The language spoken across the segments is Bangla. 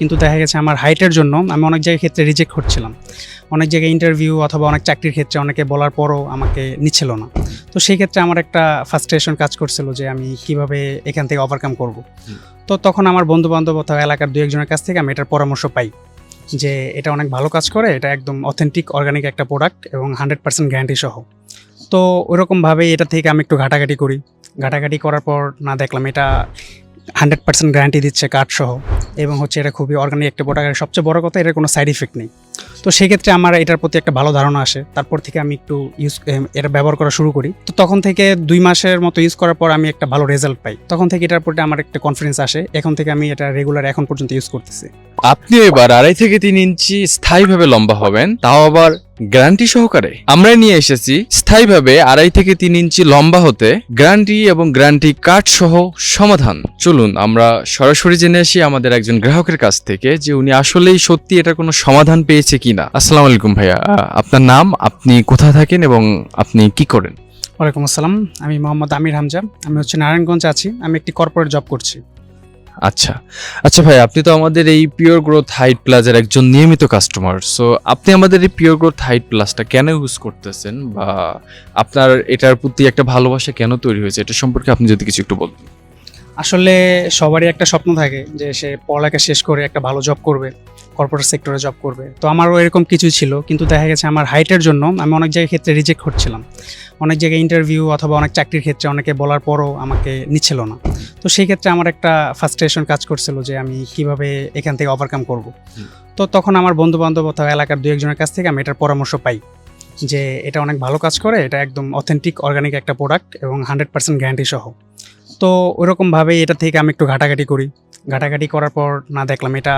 কিন্তু দেখা গেছে আমার হাইটের জন্য আমি অনেক জায়গায় ক্ষেত্রে রিজেক্ট হচ্ছিলাম। অনেক জায়গায় ইন্টারভিউ অথবা অনেক চাকরির ক্ষেত্রে অনেকে বলার পরও আমাকে নিচ্ছিল না। তো সেই ক্ষেত্রে আমার একটা ফ্রাস্ট্রেশন কাজ করছিল যে আমি কিভাবে এখান থেকে ওভারকাম করব। তো তখন আমার বন্ধুবান্ধব অথবা এলাকার দু একজনের কাছ থেকে আমি এটার পরামর্শ পাই যে এটা অনেক ভালো কাজ করে, এটা একদম অথেন্টিক অর্গানিক একটা প্রোডাক্ট এবং 100% গ্যারান্টি সহ। তো ওইরকমভাবেই এটা থেকে আমি একটু ঘাটাঘাটি করি। ঘাটাঘাটি করার পর না দেখলাম এটা 100% গ্যারান্টি দিচ্ছে কার্ড সহ, এবং হচ্ছে এটা খুবই অর্গানিক একটা প্রোডাক্ট। সবচেয়ে বড় কথা, এটার কোনো সাইড ইফেক্ট নেই। তো সেক্ষেত্রে আমার এটার প্রতি একটা ভালো ধারণা আসে। তারপর থেকে আমি একটু এটা ব্যবহার করা শুরু করি। তো তখন থেকে 2 মাসের মতো ইউজ করার পর আমি একটা ভালো রেজাল্ট পাই। তখন থেকে এটার প্রতি আমার একটা কনফিডেন্স আসে। এখন থেকে আমি এটা রেগুলার এখন পর্যন্ত ইউজ করতেছি। আপনি এবার 2.5 থেকে 3 ইঞ্চি স্থায়ীভাবে লম্বা হবেন, তাও আবার গ্যারান্টি সহকারে। আমরা নিয়ে এসেছি স্থায়ীভাবে 2.5 থেকে 3 ইঞ্চি লম্বা হতে গ্যারান্টি এবং গ্যারান্টি কার্ড সহ সমাধান। চলুন আমরা সরাসরি জেনে আসি আমাদের একজন গ্রাহকের কাছ থেকে যে উনি আসলেই সত্যি এটার কোনো সমাধান পেয়েছে কিনা। আসসালামু আলাইকুম ভাইয়া, আপনার নাম, আপনি কোথায় থাকেন এবং আপনি কি করেন? ওয়ালাইকুম আসসালাম, আমি মোহাম্মদ আমির হামজা। আমি হচ্ছে নারায়ণগঞ্জ আছি। আমি একটি কর্পোরেট জব করছি। আচ্ছা আচ্ছা ভাই, আপনি তো আমাদের এই পিওর গ্রোথ হাইট প্লাসের একজন নিয়মিত কাস্টমার। সো আপনি আমাদের এই পিওর গ্রোথ হাইট প্লাসটা কেন ইউজ করতেছেন, বা আপনার এটার প্রতি একটা ভালোবাসা কেন তৈরি হয়েছে, এটা সম্পর্কে আপনি যদি কিছু একটু বলতেন। আসলে সবারই একটা স্বপ্ন থাকে যে সে পড়ালেখা শেষ করে একটা ভালো জব করবে, কর্পোরেট সেক্টরে জব করবে। তো আমারও এরকম কিছুই ছিল, কিন্তু দেখা গেছে আমার হাইটের জন্য আমি অনেক জায়গায় ক্ষেত্রে রিজেক্ট হচ্ছিলাম। অনেক জায়গায় ইন্টারভিউ অথবা অনেক চাকরির ক্ষেত্রে অনেকে বলার পরও আমাকে নিচ্ছিল না। তো সেই ক্ষেত্রে আমার একটা ফ্রাস্ট্রেশন কাজ করছিল যে আমি কিভাবে এখান থেকে ওভারকাম করব। তো তখন আমার বন্ধুবান্ধব অথবা এলাকার দু একজনের কাছ থেকে আমি এটার পরামর্শ পাই যে এটা অনেক ভালো কাজ করে, এটা একদম অথেন্টিক অর্গানিক একটা প্রোডাক্ট এবং 100% গ্যারান্টি সহ। তো ওইরকমভাবেই এটা থেকে আমি একটু ঘাটাঘাটি করি। ঘাটাঘাটি করার পর না দেখলাম এটা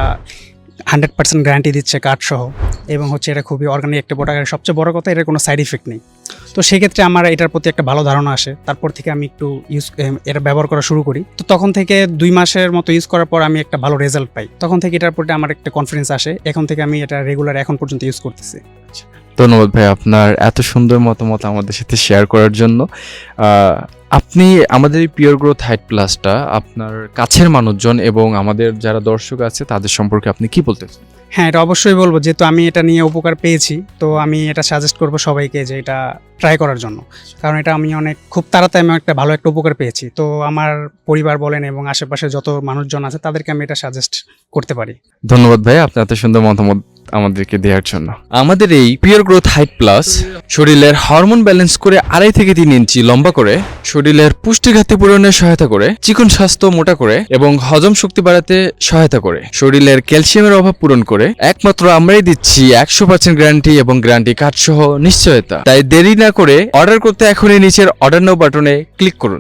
100% গ্যারান্টি দিচ্ছে কার্ড সহ, এবং হচ্ছে এটা খুবই অর্গানিক একটা প্রোডাক্ট। সবচেয়ে বড় কথা, এটার কোনো সাইড ইফেক্ট নেই। তো সেক্ষেত্রে আমার এটার প্রতি একটা ভালো ধারণা আসে। তারপর থেকে আমি একটু এটা ব্যবহার করা শুরু করি। তো তখন থেকে 2 মাসের মতো ইউজ করার পর আমি একটা ভালো রেজাল্ট পাই। তখন থেকে এটার প্রতি আমার একটা কনফিডেন্স আসে। এখন থেকে আমি এটা রেগুলার এখন পর্যন্ত ইউজ করতেছি। ধন্যবাদ ভাই আপনার এত সুন্দর মতামত আমাদের সাথে শেয়ার করার জন্য। আপনি আমাদের এই পিওর গ্রোথ হাইট প্লাসটা আপনার কাছের মানুষজন এবং আমাদের যারা দর্শক আছে তাদের সম্পর্কে আপনি কি বলতে চান? হ্যাঁ, এটা অবশ্যই বলবো, যেহেতু আমি এটা নিয়ে উপকার পেয়েছি। তো আমি এটা সাজেস্ট করবো সবাইকে যে এটা ট্রাই করার জন্য, কারণ এটা আমি খুব তাড়াতাড়ি আমি একটা ভালো একটা উপকার পেয়েছি। তো আমার পরিবার বলেন এবং আশেপাশে যত মানুষজন আছে তাদেরকে আমি এটা সাজেস্ট করতে পারি। ধন্যবাদ ভাই আপনার এত সুন্দর মতামত আমাদেরকে দেওয়ার জন্য। আমাদের এই পিওর গ্রোথ হাইট প্লাস শরীরের হরমোন ব্যালেন্স করে 2.5 থেকে 3 ইঞ্চি লম্বা করে, শরীরের পুষ্টি ঘাটতি পূরণে সহায়তা করে, চিকন স্বাস্থ্য মোটা করে এবং হজম শক্তি বাড়াতে সহায়তা করে, শরীরের ক্যালসিয়ামের অভাব পূরণ করে। একমাত্র আমরাই দিচ্ছি 100% গ্যারান্টি এবং গ্যারান্টি কার্ড সহ নিশ্চয়তা। তাই দেরি না করে অর্ডার করতে এখনই নিচের অর্ডার নাও বাটনে ক্লিক করুন।